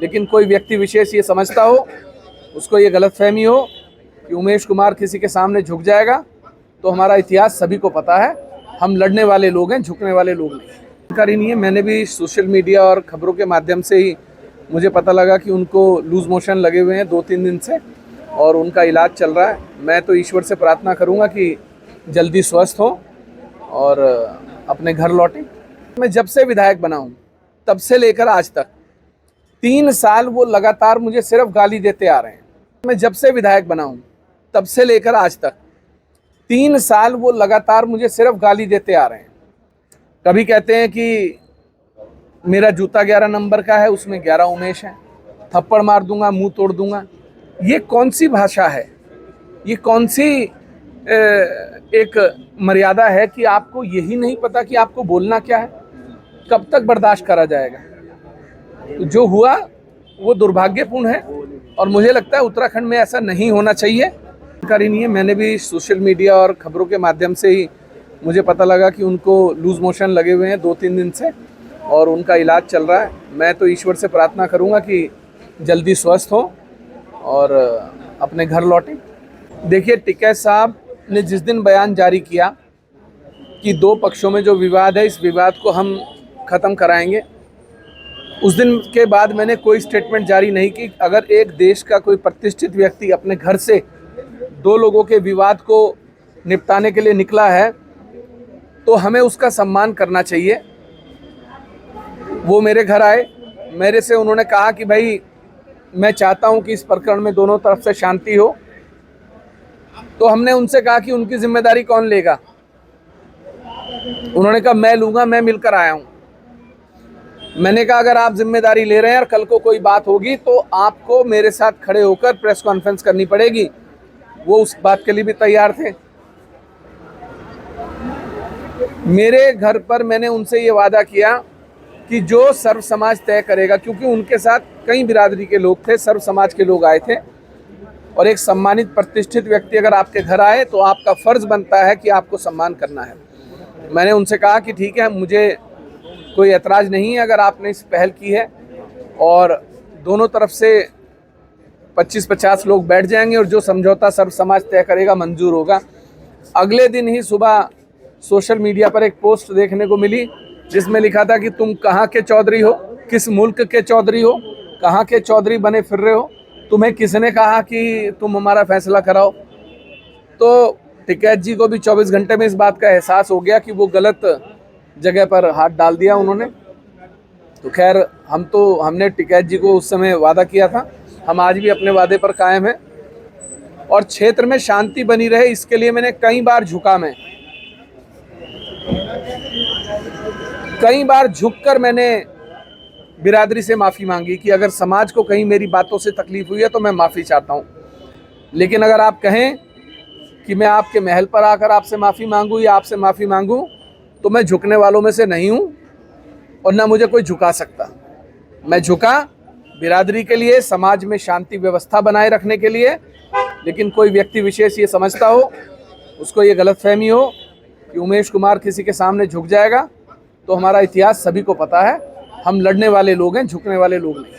लेकिन कोई व्यक्ति विशेष ये समझता हो, उसको ये गलतफहमी हो कि उमेश कुमार किसी के सामने झुक जाएगा, तो हमारा इतिहास सभी को पता है। हम लड़ने वाले लोग हैं, झुकने वाले लोग नहीं। जानकारी नहीं है, मैंने भी सोशल मीडिया और खबरों के माध्यम से ही मुझे पता लगा कि उनको लूज मोशन लगे हुए हैं 2-3 दिन से और उनका इलाज चल रहा है। मैं तो ईश्वर से प्रार्थना करूंगा कि जल्दी स्वस्थ हो और अपने घर लौटें। मैं जब से विधायक बना हूं तब से लेकर आज तक 3 साल वो लगातार मुझे सिर्फ गाली देते आ रहे हैं। मैं जब से विधायक बना हूं तब से लेकर आज तक 3 साल वो लगातार मुझे सिर्फ गाली देते आ रहे हैं। कभी कहते हैं कि मेरा जूता 11 नंबर का है, उसमें 11 उमेश है, थप्पड़ मार दूंगा, मुंह तोड़ दूंगा। ये कौन सी भाषा है? ये कौन सी एक मर्यादा है कि आपको यही नहीं पता कि आपको बोलना क्या है? कब तक बर्दाश्त करा जाएगा? तो जो हुआ वो दुर्भाग्यपूर्ण है और मुझे लगता है उत्तराखंड में ऐसा नहीं होना चाहिए। जानकारी नहीं है, मैंने भी सोशल मीडिया और खबरों के माध्यम से ही मुझे पता लगा कि उनको लूज मोशन लगे हुए हैं 2-3 दिन से और उनका इलाज चल रहा है। मैं तो ईश्वर से प्रार्थना करूंगा कि जल्दी स्वस्थ हो और अपने घर लौटें। देखिए, टिकैत साहब ने जिस दिन बयान जारी किया कि 2 पक्षों में जो विवाद है, इस विवाद को हम ख़त्म कराएंगे, उस दिन के बाद मैंने कोई स्टेटमेंट जारी नहीं की। अगर एक देश का कोई प्रतिष्ठित व्यक्ति अपने घर से 2 लोगों के विवाद को निपटाने के लिए निकला है तो हमें उसका सम्मान करना चाहिए। वो मेरे घर आए, मेरे से उन्होंने कहा कि भाई मैं चाहता हूं कि इस प्रकरण में दोनों तरफ से शांति हो। तो हमने उनसे कहा कि उनकी जिम्मेदारी कौन लेगा? उन्होंने कहा मैं लूंगा, मैं मिलकर आया हूं। मैंने कहा अगर आप जिम्मेदारी ले रहे हैं और कल को कोई बात होगी तो आपको मेरे साथ खड़े होकर प्रेस कॉन्फ्रेंस करनी पड़ेगी। वो उस बात के लिए भी तैयार थे। मेरे घर पर मैंने उनसे ये वादा किया कि जो सर्व समाज तय करेगा, क्योंकि उनके साथ कई बिरादरी के लोग थे, सर्व समाज के लोग आए थे और एक सम्मानित प्रतिष्ठित व्यक्ति अगर आपके घर आए तो आपका फर्ज बनता है कि आपको सम्मान करना है। मैंने उनसे कहा कि ठीक है, मुझे कोई ऐतराज़ नहीं है अगर आपने इस पहल की है और दोनों तरफ से 25-50 लोग बैठ जाएंगे और जो समझौता सर्व समाज तय करेगा मंजूर होगा। अगले दिन ही सुबह सोशल मीडिया पर एक पोस्ट देखने को मिली जिसमें लिखा था कि तुम कहाँ के चौधरी हो, किस मुल्क के चौधरी हो, कहाँ के चौधरी बने फिर रहे हो, तुम्हें किसने कहा कि तुम हमारा फैसला कराओ। तो टिकैत जी को भी 24 घंटे में इस बात का एहसास हो गया कि वो गलत जगह पर हाथ डाल दिया उन्होंने। तो खैर, हमने टिकैत जी को उस समय वादा किया था, हम आज भी अपने वादे पर कायम हैं और क्षेत्र में शांति बनी रहे इसके लिए मैंने कई बार झुककर मैंने बिरादरी से माफ़ी मांगी कि अगर समाज को कहीं मेरी बातों से तकलीफ हुई है तो मैं माफ़ी चाहता हूँ। लेकिन अगर आप कहें कि मैं आपके महल पर आकर आपसे माफ़ी मांगूँ या आपसे माफ़ी मांगूँ तो मैं झुकने वालों में से नहीं हूँ और ना मुझे कोई झुका सकता। मैं झुका बिरादरी के लिए, समाज में शांति व्यवस्था बनाए रखने के लिए। लेकिन कोई व्यक्ति विशेष ये समझता हो, उसको ये गलतफहमी हो कि उमेश कुमार किसी के सामने झुक जाएगा, तो हमारा इतिहास सभी को पता है। हम लड़ने वाले लोग हैं, झुकने वाले लोग नहीं।